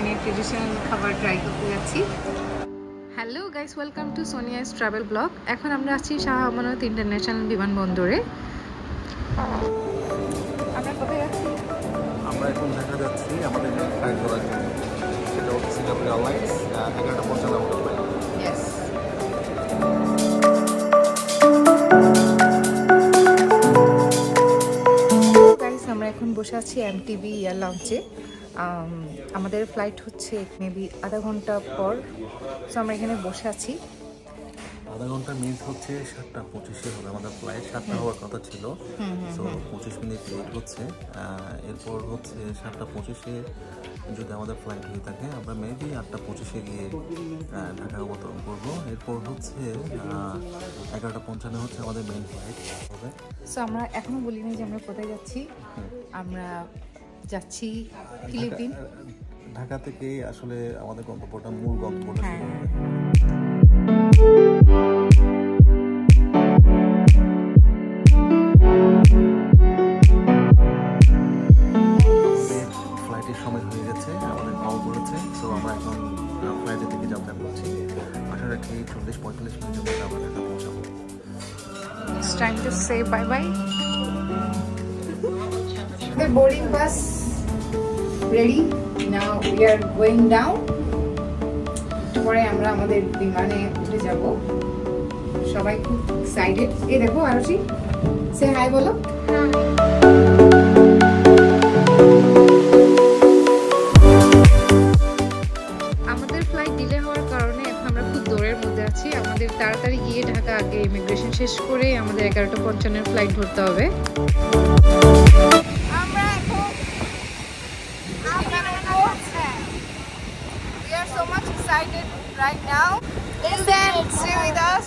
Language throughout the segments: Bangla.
চাইনিজ ট্রেডিশনাল খাবার ট্রাই করতে যাচ্ছি। Hello guys, welcome to Sonia's travel blog. এখন আমরা আছি শাহ আমানত ইন্টারন্যাশনাল বিমানবন্দরে। আমরা কোথায় যাচ্ছি? আমরা এখন ঢাকা যাচ্ছি আমাদের ফ্লাইট ধরার জন্য। সেটা হচ্ছে Singapore airlines 11:55 flight. Yes. Guys, আমরা এখন বসে আছি এমটিভি এয়ার লঞ্চে। আমাদের ফ্লাইট হচ্ছে মেবি আধা ঘন্টা পর। সো আমরা এখানে বসে আছি। আধা ঘন্টা মিনিট হচ্ছে 7:25 হবে আমাদের ফ্লাইট। 7টা হওয়ার কথা ছিল, সো 25 মিনিট লেট হচ্ছে। এরপর হচ্ছে 7:25-এ যদি আমাদের ফ্লাইট হয়ে থাকে আমরা মেবি 8:25-এ গিয়ে ঢাকা অবতরণ করবো। এরপর হচ্ছে 11:55 হচ্ছে আমাদের মেইন ফ্লাইট হবে। সো আমরা এখনো বলিনি যে আমরা কোথায় যাচ্ছি। আমরা যাচ্ছি ফিলিপিন। ঢাকা থেকে আসলে আমাদের গন্তব্যটা মূল গন্তব্যটা শুরু হবে। ফ্লাইটের সময় হয়ে গেছে, আমাদের কল করেছে। সো আমরা এখন ফ্লাইটের দিকে যাত্রা করছি। আশা রাখি 40-45 মিনিটের মধ্যে আমরা ঢাকা পৌঁছাবো। It's time to say bye bye. The boarding bus ready. Now we are going down. পরে আমরা আমাদের বিমানে উঠে যাব। সবাই খুব এক্সাইটেড। এই দেখো আরশি, সে হাই বলো। আমাদের ফ্লাইট ডিলে হওয়ার কারণে এখন আমরা খুব দৌড়ের মধ্যে আছি। আমাদের তাড়াতাড়ি গিয়ে ঢাকা আগে ইমিগ্রেশন শেষ করে আমাদের 11:55-এর ফ্লাইট ধরতে হবে। আমরা এখন we are so much excited right now. Listen, stay with us.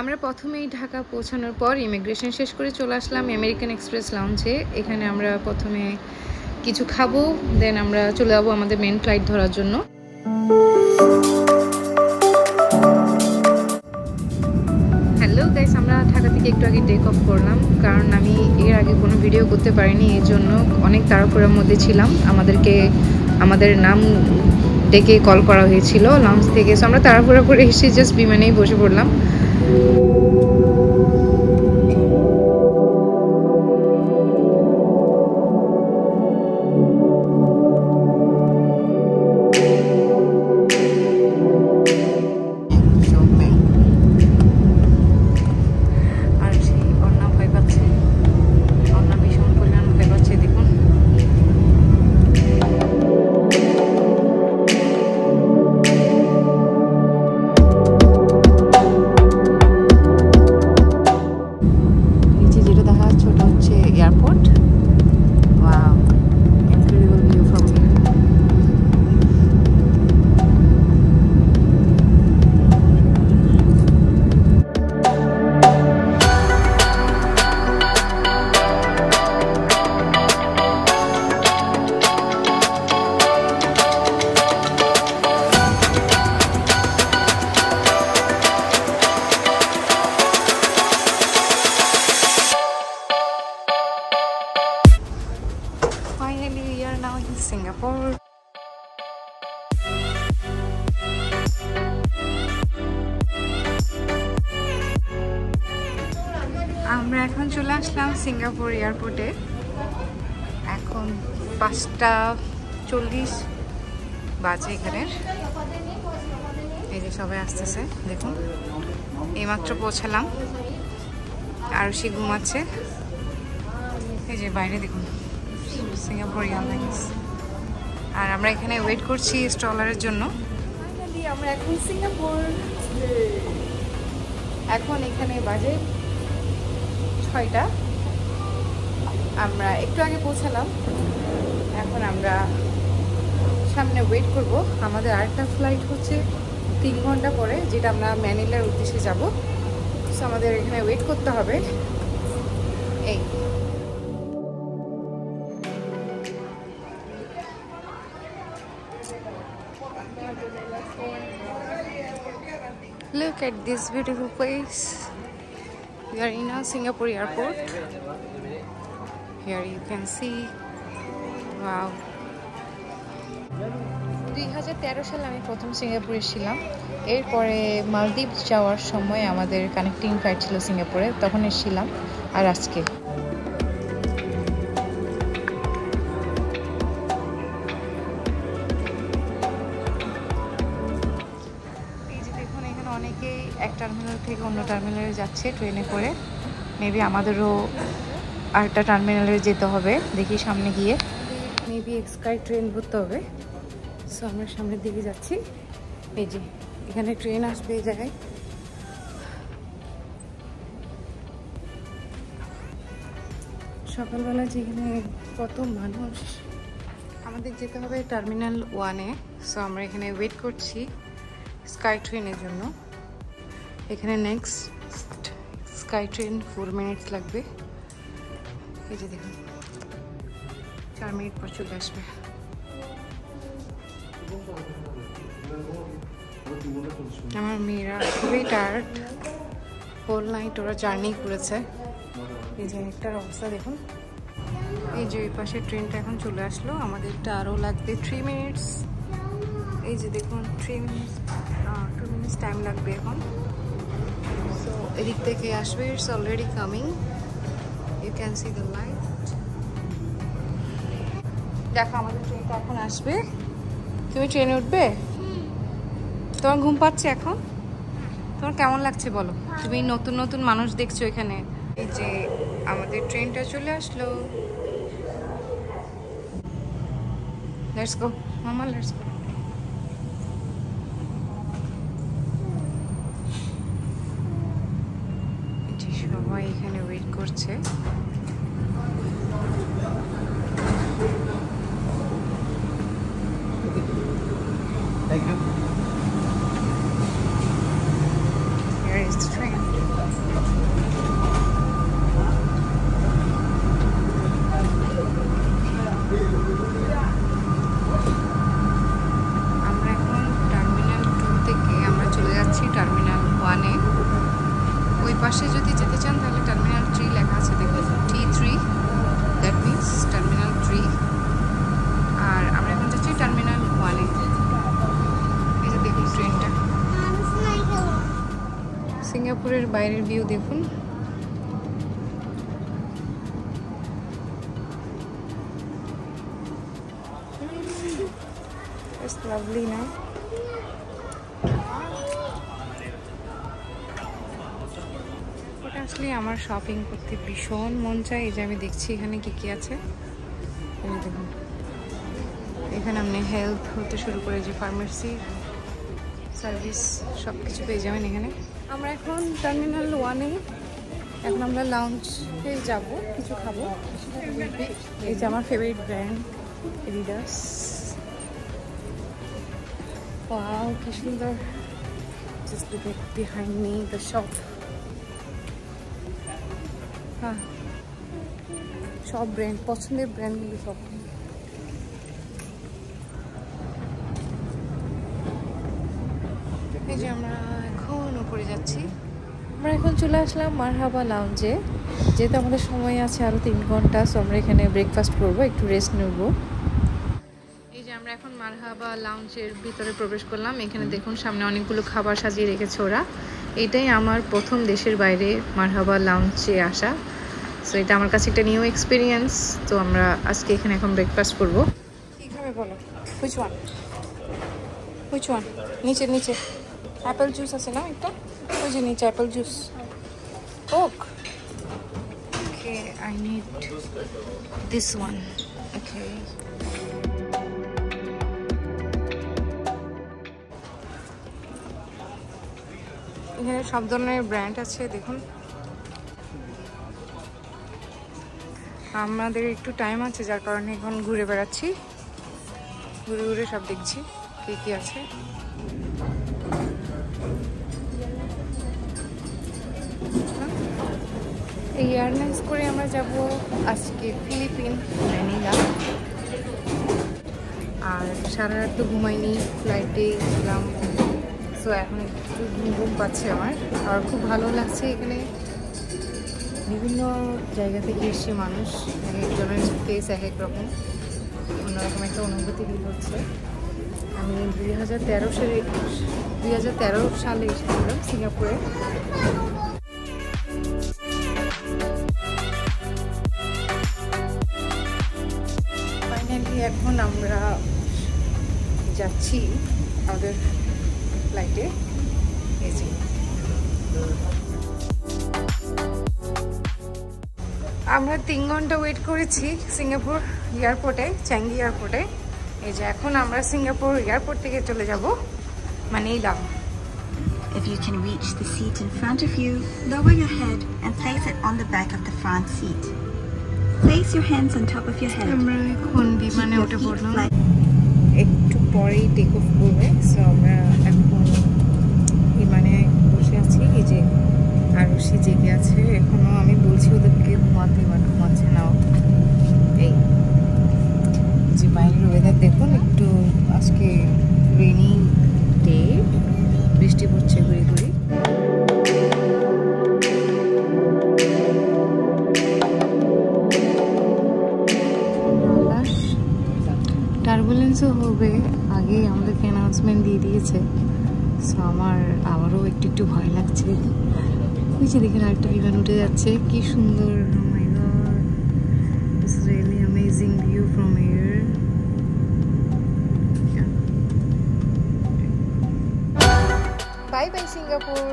আমরা প্রথমেই ঢাকা পৌঁছানোর পর ইমিগ্রেশন শেষ করে চলে আসলাম আমেরিকান এক্সপ্রেস লাউঞ্জে। এখানে আমরা প্রথমে কিছু খাবো, দেন আমরা চলে যাবো আমাদের মেন ফ্লাইট ধরার জন্য। হ্যালো গাইস, আমরা ঢাকা থেকে একটু আগে টেক অফ করলাম, কারণ আমি এর আগে কোনো ভিডিও করতে পারিনি, এই জন্য অনেক তাড়াহুড়োর মধ্যে ছিলাম। আমাদের নাম ডেকে কল করা হয়েছিল লঞ্চ থেকে। সো আমরা তাড়াহুড়ো করে এসে জাস্ট বিমানেই বসে পড়লাম। Singapore. আমরা এখন চলে আসলাম সিঙ্গাপুর এয়ারপোর্টে। এখন 5:40 বাজে এখানের। এই যে সবাই আসতেছে, দেখুন এইমাত্র পৌঁছালাম। আরশি ঘুমাচ্ছে। এই যে বাইরে দেখুন সিঙ্গাপুর এয়ারলাইন্স। আর আমরা এখানে ওয়েট করছি স্ট্রলারের জন্য। ফাইনালি আমরা এখন সিঙ্গাপুর। এখন এখানে বাজে 6টা। আমরা একটু আগে পৌঁছালাম। এখন আমরা সামনে ওয়েট করব। আমাদের আরেকটা ফ্লাইট হচ্ছে 3 ঘন্টা পরে, যেটা আমরা ম্যানিলার উদ্দেশ্যে যাব। সো আমাদের এখানে ওয়েট করতে হবে। এই Look at this beautiful place. We are in a Singapore airport. Here you can see. Wow. 2013 সালে আমি প্রথম সিঙ্গাপুরে ছিলাম। এরপরে মালদ্বীপ যাওয়ার সময় আমাদের কানেক্টিং ফ্লাইট ছিল সিঙ্গাপুরে, তখন এসেছিলাম। আর আজকে এই যে দেখুন, এখানে অনেকেই এক টার্মিনাল থেকে অন্য টার্মিনালে যাচ্ছে ট্রেনে করে। মেবি আমাদেরও আরেকটা টার্মিনালে যেতে হবে, দেখি সামনে গিয়ে মেবি স্কাই ট্রেন ধরতে হবে। সো আমরা সামনের দিকে যাচ্ছি। এই যে এখানে ট্রেন আসবে এই জায়গায়। সকালবেলা যেখানে কত মানুষ। আমাদের যেতে হবে টার্মিনাল 1-এ। সো আমরা এখানে ওয়েট করছি স্কাই ট্রেনের জন্য। এখানে নেক্সট স্কাই ট্রেন 4 মিনিটস লাগবে। এই যে দেখুন 4 মিনিট পর চলে আসবে। আমার মেয়েরা খুবই টায়ার্ড, হোল নাইট ওরা জার্নি করেছে। এই যে একটার অবস্থা দেখুন। এই যে ওই পাশে ট্রেনটা এখন চলে আসলো, আমাদেরটা আরও লাগবে 3 মিনিটস। এই যে দেখুন 2 মিনিটস টাইম লাগবে এখন। সো এদিক থেকে আসবে, it's already coming, you can see the light. দেখো আমাদের ট্রেনটা এখন আসবে। তুমি ট্রেনে উঠবে? তোমার ঘুম পাচ্ছে এখন? তোমার কেমন লাগছে বলো? তুমি নতুন নতুন মানুষ দেখছো এখানে। এই যে আমাদের ট্রেনটা চলে আসলো। লেটস গো মামা, লেটস গো। সবাই এখানে ওয়েট করছে। Thank you. Here is the train. আমরা এখন টার্মিনাল 2 থেকে আমরা চলে যাচ্ছি টার্মিনাল 1-এ। ওই পাশে যদি যেতে চান তাহলে টার্মিনাল 3 লেখা আছে দেখুন, T3, দ্যাট মিনস টার্মিনাল 3। আর আমরা এখন যাচ্ছি টার্মিনাল 1-এ। এই যে দেখুন ট্রেনটা। সিঙ্গাপুরের বাইরের ভিউ দেখুন। It's lovely না? ওটা আসলে আমার শপিং করতে ভীষণ মন চায়। এই যে আমি দেখছি এখানে কি কি আছে। এই যে দেখুন এখানে আপনি হেলথ হতে শুরু করে যে ফার্মেসি সার্ভিস সব কিছু পেয়ে যাবেন এখানে। আমরা এখন টার্মিনাল 1-এ, এখন আমরা লাউঞ্জে যাব, কিছু খাবো। এই যে আমার ফেভারিট ব্র্যান্ড এডিডাস। ওয়াও কি সুন্দর। Just look at behind me the shop. হ্যাঁ সব ব্র্যান্ড, পছন্দের ব্র্যান্ডগুলো সব। এই যে আমরা এখন উপরে যাচ্ছি। আমরা এখন চলে আসলাম মারহাবা লাউঞ্জে। যেহেতু আমাদের সময় আছে আরও 3 ঘন্টা, সো আমরা এখানে ব্রেকফাস্ট করবো, একটু রেস্ট নেব। এই যে আমরা এখন মারহাবা লাউঞ্জের ভিতরে প্রবেশ করলাম। এখানে দেখুন সামনে অনেকগুলো খাবার সাজিয়ে রেখেছে ওরা। এটাই আমার প্রথম দেশের বাইরে মারহাবা লাউঞ্জে আসা। সো এটা আমার কাছে একটা নিউ এক্সপিরিয়েন্স। তো আমরা আজকে এখানে এখন ব্রেকফাস্ট করবো। কী খাবে বলো? Which one? নিচে নিচে অ্যাপেল জুস আছে না একটা? ওই যে নিচে apple juice. Coke? Okay, I need this one. Okay, এখানে সব ধরনের ব্র্যান্ড আছে দেখুন। আমাদের একটু টাইম আছে যার কারণে এখন ঘুরে বেড়াচ্ছি, ঘুরে ঘুরে সব দেখছি কি কি আছে। এই এয়ারলাইন্স করে আমরা যাব আজকে ফিলিপিন, ম্যানিলা। আর সারা রাত তো ঘুমাইনি, ফ্লাইটে ছিলাম সো এখন একটু ঘুম পাচ্ছে আমার, আর খুব ভালো লাগছে। এখানে বিভিন্ন জায়গা থেকে এসছে মানুষ, এক একজনের ফেস এক এক রকম, অন্যরকম একটা অনুভূতি ফিল হচ্ছে। আমি 2013 সালে এসেছিলাম সিঙ্গাপুরে। ফাইনালি এখন আমরা যাচ্ছি আমাদের ফ্লাইটে। এই যে আমরা 3 ঘন্টা ওয়েট করেছি সিঙ্গাপুর এয়ারপোর্টে, চ্যাঙ্গি এয়ারপোর্টে। এই যে এখন আমরা সিঙ্গাপুর এয়ারপোর্ট থেকে চলে যাব Manila. If you can reach the seat in front of you, lower your head and place it on the back of the front seat. Place your hands on top of your head. আমরা এখন বিমানে উঠে পড়লাম, একটু পরেই টেক অফ করবে। সো আমরা এখন বিমানে বসে আছি। এই যে আরুষি জেগে আছে এখনো, আমি বলছি ওদেরকে ঘুমাতে, বাট ঘুমাচ্ছে নাও। এই যে বাইরের ওয়েদার দেখুন, একটু আজকে রেনি ডে, বৃষ্টি পড়ছে ঘুরি ঘুরি। টার্বুলেন্সও হবে, আগে আমাদেরকে অ্যানাউন্সমেন্ট দিয়ে দিয়েছে। সো আমার আবারও একটু ভয় লাগছে। ওই যে দেখেন আরেকটা বিমান উঠে যাচ্ছে, কি সুন্দর! Oh my God, it's really amazing view from here. Bye bye Singapore.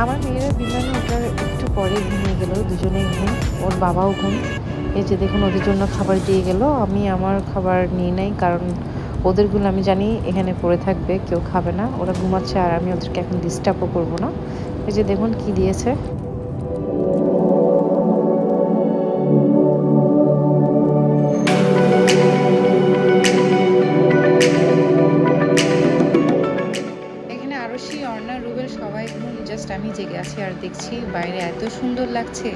আমার মেয়েরা বিমানে ওঠার একটু পরে ঘুমিয়ে গেল, দুজনেই ঘুম, ওর বাবাও ঘুম। এই যে দেখুন ওদের জন্য খাবার দিয়ে গেল, আমি আমার খাবার নিয়ে নাই, কারণ ওদেরগুলো আমি জানি এখানে পড়ে থাকবে, কেউ খাবে না, ওরা ঘুমাচ্ছে, আর আমি ওদেরকে এখন ডিস্টার্বও করবো না। এই যে দেখুন কি দিয়েছে। এখানে আরুষি, অর্ণা, রুবেল সবাই ঘুম, জাস্ট আমি জেগে আছি আর দেখছি বাইরে এত সুন্দর লাগছে।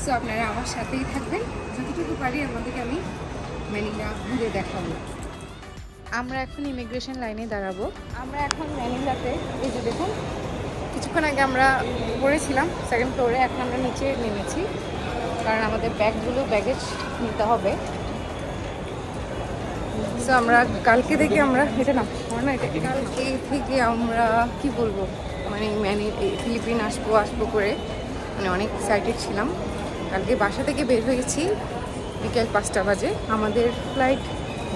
সো আপনারা আমার সাথেই থাকবেন, যতটুকু পারি আমাদেরকে আমি ম্যানিলা ঘুরে দেখাবো। আমরা এখন ইমিগ্রেশন লাইনে দাঁড়াবো। আমরা এখন ম্যানিলাতে, এই যে দেখুন কিছুক্ষণ আগে আমরা পড়েছিলাম সেকেন্ড ফ্লোরে, এখন আমরা নিচে নেমেছি, কারণ আমাদের ব্যাগেজ নিতে হবে। সো আমরা কালকে থেকে আমরা এটা না কালকে থেকে আমরা কি বলবো, মানে ফিলিপিন আসবো করে মানে অনেক এক্সাইটেড ছিলাম। কালকে বাসা থেকে বের হয়েছি বিকেল 5টা বাজে। আমাদের ফ্লাইট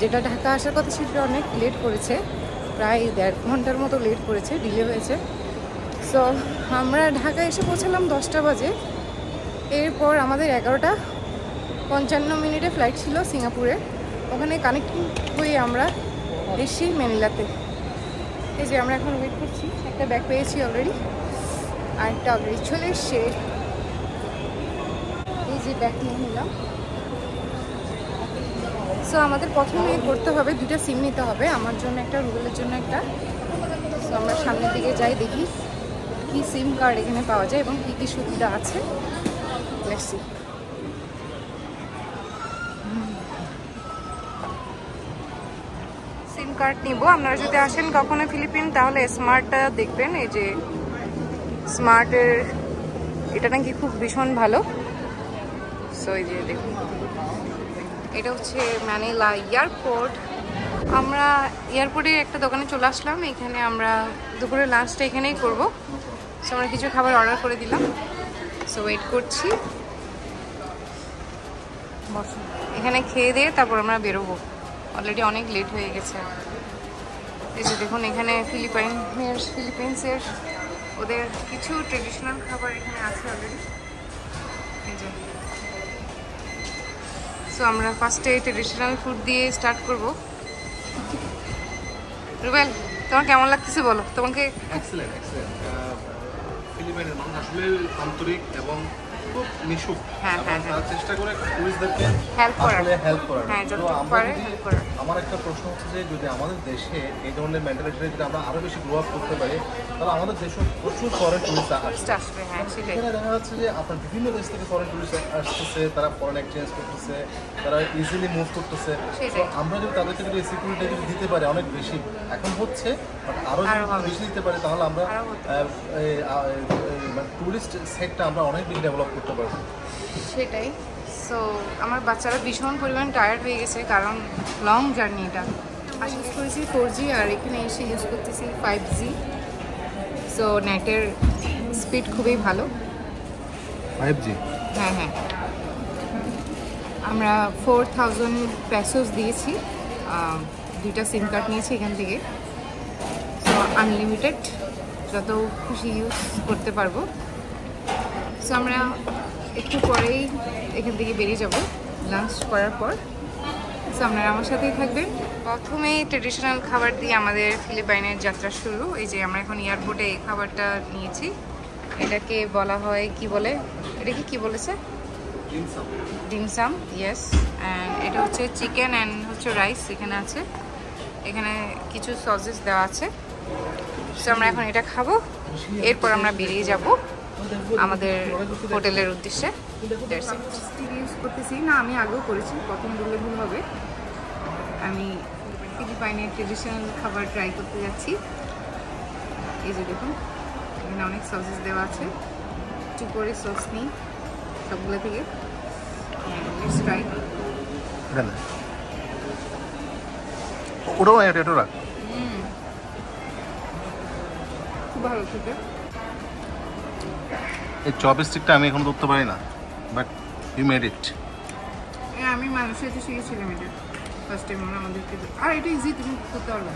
যেটা ঢাকা আসার কথা সেটা অনেক লেট করেছে, প্রায় 1.5 ঘন্টার মতো লেট করেছে, ডিলে হয়েছে। সো আমরা ঢাকা এসে পৌঁছালাম 10টা বাজে। এরপর আমাদের 11:55 ফ্লাইট ছিল সিঙ্গাপুরে, ওখানে কানেক্টিং হয়ে আমরা এসেছি ম্যানিলাতে। এই যে আমরা এখন ওয়েট করছি, একটা ব্যাগ পেয়েছি অলরেডি, আর একটা অলরেডি চলে এসছে। এই যে ব্যাগ নিয়ে নিলাম। সো আমাদের প্রথমে করতে হবে, 2টা সিম নিতে হবে, আমার জন্য একটা, রুবেলের জন্য একটা। সো আমরা সামনের দিকে যাই, দেখি কি সিম কার্ড এখানে পাওয়া যায় এবং কী কী সুবিধা আছে। Let's see. সিম কার্ড নিব। আপনারা যদি আসেন কখনো ফিলিপিন তাহলে স্মার্টটা দেখবেন। এই যে স্মার্টের এটা নাকি খুব ভীষণ ভালো। সো এই যে দেখুন, এটা হচ্ছে ম্যানিলা এয়ারপোর্ট। আমরা এয়ারপোর্টের একটা দোকানে চলে আসলাম। এখানে আমরা দুপুরে লাঞ্চটা এখানেই করব। সো আমরা কিছু খাবার অর্ডার করে দিলাম। সো ওয়েট করছি, এখানে খেয়ে দিয়ে তারপর আমরা বেরোবো। অলরেডি অনেক লেট হয়ে গেছে। এই যে দেখুন, এখানে ফিলিপিন্সের ওদের কিছু ট্রেডিশনাল খাবার এখানে আছে অলরেডি। এই যে সো আমরা ফার্স্টে ট্রেডিশনাল ফুড দিয়ে স্টার্ট করব। রুবেল, তোমার কেমন লাগতেছে বলো? তোমাকে এক্সেলেন্ট এক্সেলেন্ট। ফিলিপাইনের মানুষ আসলে আন্তরিক এবং খুব মিশুক। হ্যাঁ হ্যাঁ হ্যাঁ, চেষ্টা করে টুরিস্টদেরকে হেল্প করার। হেল্প করার। হ্যাঁ, তো যতটুকু আমরা পারে যদি, হেল্প করার। আমার একটা প্রশ্ন হচ্ছে যে যদি আমাদের দেশে এই ধরনের মেন্টালিটিটা যদি আমরা আরো বেশি গ্রো আপ করতে পারি, তাহলে আমাদের দেশে প্রচুর ফরেন টুরিস্ট আসবে। হ্যাঁ, সেটাই। এখানে দেখা যাচ্ছে যে আপনার বিভিন্ন দেশ থেকে ফরেন টুরিস্ট আসতেছে, তারা ফরেন এক্সচেঞ্জ করতেছে, তারা ইজিলি মুভ করতেছে। তো আমরা যদি তাদেরকে যদি সিকিউরিটি যদি দিতে পারি অনেক বেশি, এখন হচ্ছে বাট আরো যদি বেশি দিতে পারি তাহলে আমরা টুরিস্ট সেক্টরটা আমরা অনেক বেশি ডেভেলপ করতে পারবো। সেটাই। সো আমার বাচ্চারা ভীষণ পরিমাণ টায়ার্ড হয়ে গেছে, কারণ লং জার্নি এটা। ইউজ করেছি 4G আর এখানে এসে ইউজ করতেছি 5G। সো নেটের স্পিড খুবই ভালো। 5G? হ্যাঁ হ্যাঁ, আমরা 4000 পেসোস দিয়েছি, 2টা সিম কার্ড নিয়েছি এখান থেকে। সো আনলিমিটেড, যত খুশি ইউজ করতে পারবো। সো আমরা একটু পরেই এখান থেকে বেরিয়ে যাব লাঞ্চ করার পর। সো আপনারা আমার সাথেই থাকবেন। প্রথমে ট্রেডিশনাল খাবার দিয়ে আমাদের ফিলিপাইনের যাত্রা শুরু। এই যে আমরা এখন এয়ারপোর্টে এই খাবারটা নিয়েছি। এটাকে বলা হয়, কি বলে, এটাকে কি বলেছে? ডিমসাম। ইয়েস। অ্যান্ড এটা হচ্ছে চিকেন অ্যান্ড হচ্ছে রাইস এখানে আছে। এখানে কিছু সসেস দেওয়া আছে। সো আমরা এখন এটা খাবো, এরপর আমরা বেরিয়ে যাব আমাদের হোটেলের উদ্দেশ্যে। ইউজ করতেছি না, আমি আগেও করেছি, প্রথম বললে ভুল হবে। আমি ফিলিপাইনের ট্রেডিশনাল খাবার ট্রাই করতে যাচ্ছি। এই যে দেখুন, এখানে অনেক সসেস দেওয়া আছে। একটু করে সস নিই সবগুলো থেকে। Let's try. ওটাও এটা রাখ। খুব ভালো খেতে। এই চপস্টিকটা আমি এখন ধরতে পারি না, বাট ইউ মেড ইট। আমি মানুষের সাথে শিখেছিলাম এটা ফার্স্ট টাইম আমাদেরকে। আর এটা ইজি, তুমি করতে পারবে।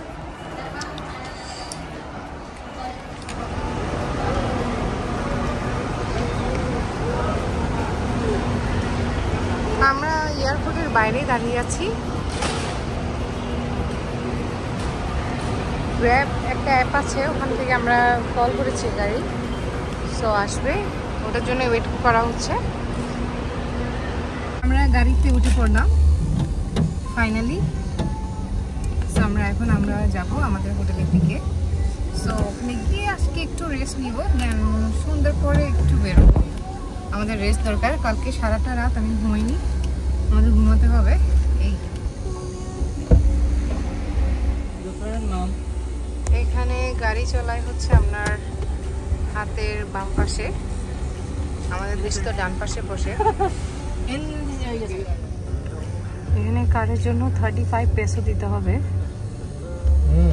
আমরা এয়ারপোর্টের বাইরে দাঁড়িয়ে আছি। গ্র্যাব একটা অ্যাপ আছে, ওখান থেকে আমরা কল করেছি গাড়ি। সো আসবে, ওটার জন্য ওয়েট করা হচ্ছে। আমরা গাড়িতে উঠে পড়লাম ফাইনালি। সো আমরা যাব আমাদের হোটেলের দিকে। সো ওখানে গিয়ে আজকে একটু রেস্ট নিব, দেন সন্ধ্যার পরে একটু বেরোবো। আমাদের রেস্ট দরকার, কালকে সারাটা রাত আমি ঘুমাইনি, আমাদের ঘুমাতে হবে। এই এখানে গাড়ি চলাই হচ্ছে আপনার হাতের বাম পাশে, আমাদের দেশ তো ডান পাশে বসে। এখানে কারের জন্য 35 পেসো দিতে হবে,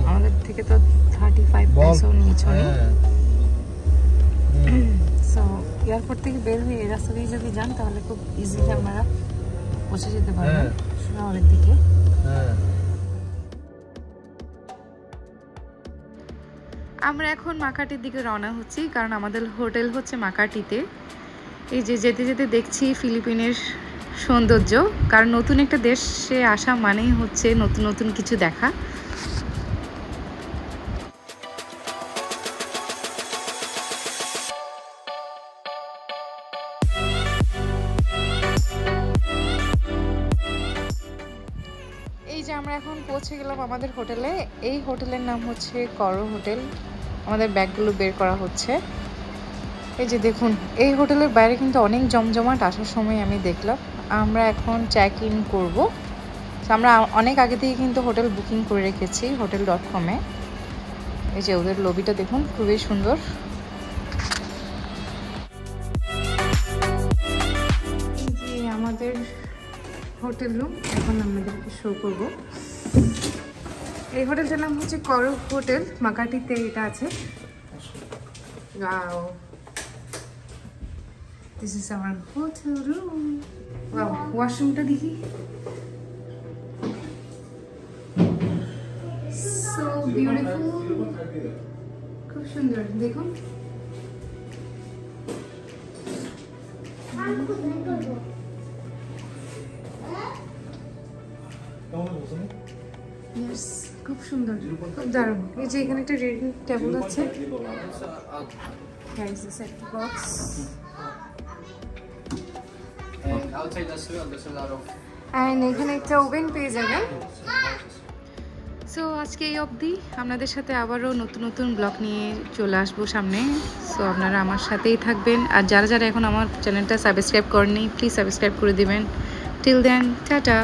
আমাদের থেকে তো 35 পেসো নিয়েছে। সো এয়ারপোর্ট থেকে বের হয়ে এই রাস্তা দিয়ে যদি যান তাহলে খুব ইজিলি আপনারা পৌঁছে যেতে পারবেন শহরের দিকে। আমরা এখন মাকাটির দিকে রওনা হচ্ছি, কারণ আমাদের হোটেল হচ্ছে মাকাটিতে। এই যে যেতে যেতে দেখছি ফিলিপিনের সৌন্দর্য, কারণ নতুন একটা দেশে আসা মানেই হচ্ছে নতুন নতুন কিছু দেখা। এখন পৌঁছে গেলাম আমাদের হোটেলে। এই হোটেলের নাম হচ্ছে করো হোটেল। আমাদের ব্যাগগুলো বের করা হচ্ছে। এই যে দেখুন, এই হোটেলের বাইরে কিন্তু অনেক জমজমাট। আসার সময় আমি দেখলাম। আমরা এখন চেক ইন করবো। আমরা অনেক আগে থেকে কিন্তু হোটেল বুকিং করে রেখেছি hotel.com-এ। এই যে ওদের লবিটা দেখুন, খুবই সুন্দর। এই যে আমাদের হোটেল রুম, এখন আমাদেরকে শো করব। এই হোটেলটার নাম হচ্ছে করো হোটেল, মাকাটিতে এটা আছে। Wow, this is our hotel room. Wow, ওয়াশরুমটা দেখি, সো বিউটিফুল, খুব সুন্দর। দেখুন খুব সুন্দর, খুব দারুণ। এই যে এখানে একটা রিডিং টেবিল আছে, বক্স। এন্ড এখানে একটা ওভেন পেয়ে যাবেন। সো আজকে এই অবধি। আপনাদের সাথে আবারও নতুন নতুন ব্লগ নিয়ে চলে আসবো সামনে। সো আপনারা আমার সাথেই থাকবেন। আর যারা যারা এখন আমার চ্যানেলটা সাবস্ক্রাইব করেননি, প্লিজ সাবস্ক্রাইব করে দিবেন। Till then, tata.